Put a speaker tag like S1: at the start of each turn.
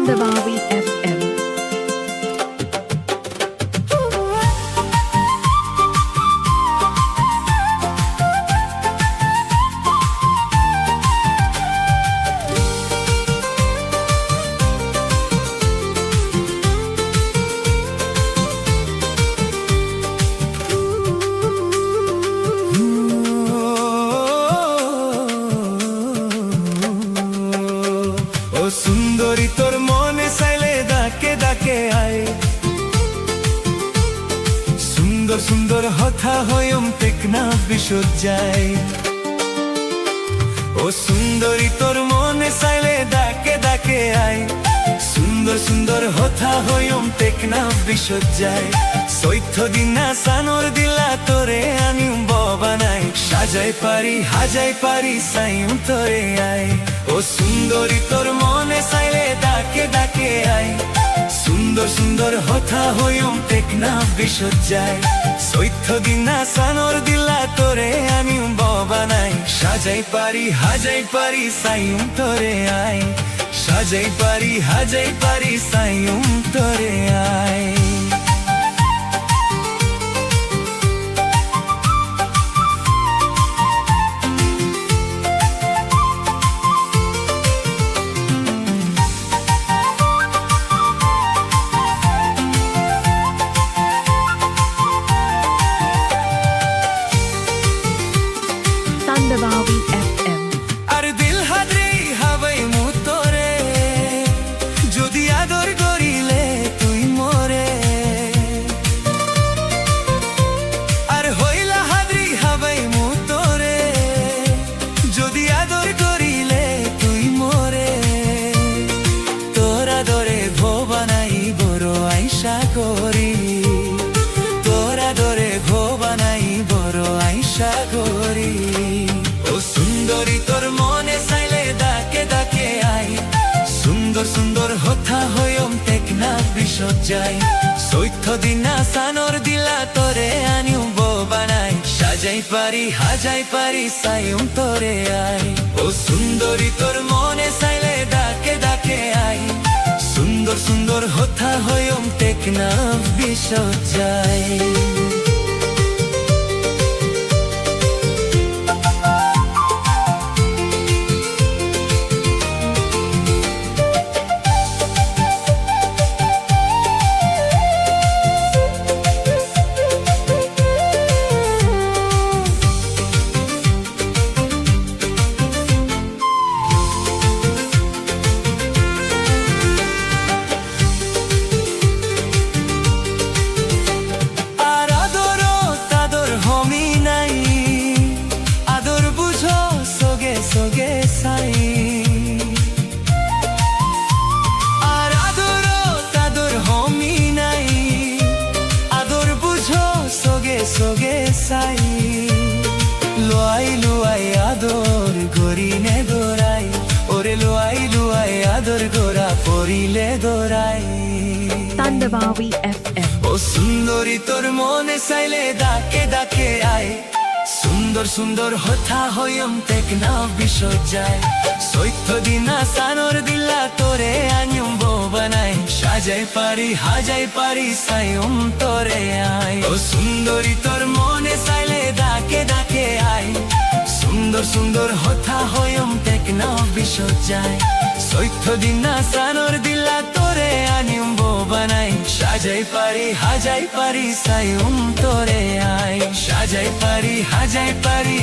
S1: Tandabawi FM.
S2: সুন্দরী তোর মনে চাইলে ডাকে ডাকে আয় সুন্দর সুন্দর হথা হয়ম টেকনা বিসজ্জায় ও সুন্দরী তোর মনে চাইলে ডাকে ডাকে আয় সুন্দর সুন্দর হথা হয়ম টেকনা বিসজ্জায় চৈত্য দিনা সানর দিলা তোরে আনিম বানাই সাজাই পারি হাজাই পারি সাইম তোরে আয় ও সুন্দরী তোর মনে চাইলে ডাকে ডাকে আয় সুন্দর সুন্দর হথা হইম টেকনা বিসজ্জায় চৈত্য দিনা সানর দিলা তোরে আনিম বানাই সাজাই পারি হাজাই পারি সাইম তোরে আয় সাজাই পারি হাজাই পারি সাইম তোরে আয়
S1: Tandabawi FM.
S2: আর দিল হাদরে হাওয়াই মুতরে যদি আদর করিলে তুই মরে আর হইলা হাদরি হাওয়াই মুতরে যদি আদর করিলে তুই মরে তোরা দরে ভোবানাই বড় আইসা করি তোরা দরে ভোবানাই বড় আইসা করি ও সুন্দরী তোর মনে চাইলে ডাকে ডাকে আয় সুন্দর সুন্দর হথা হয়ম টেকনা বিসজ্জায় চৈত্য দিনা সানর দিলা তোরে আনিম বানাই সাজাই পারি হাজাই পারি সাইম তোরে আয় ও সুন্দরী তোর মনে চাইলে ডাকে ডাকে আয় সুন্দর সুন্দর হথা হয়ম টেকনা বিসজ্জায় সোগে সাই আর আদর তাদর হমি নাই আদর বুঝো সোগে সোগে সাই লোয়াই লোয়াই আদর গরিনে দোরাই ওরে লোয়াই লোয়াই আদর গোরা পরিলে দোরাই
S1: Tandabawi FM.
S2: ও সুন্দরী তোর মনে চাইলে ডাকে ডাকে আয় সুন্দর সুন্দর হথা হয়ম টেকনা বিসজ্জায় চৈত্য দিনা সানর দিলা তোরে আনিম বানাই সাজাই পারি হাজাই পারি সাইম তোরে আয় ও সুন্দরী তোর মনে চাইলে ডাকে ডাকে আয় সুন্দর সুন্দর হথা হয়ম টেকনা বিসজ্জায় চৈত্য দিনা সানর দিলা তোরে আনিম বানাই সাজাই পারি হাজাই পারি সাইম তোরে আয় সাজাই পারি হাজাই পারি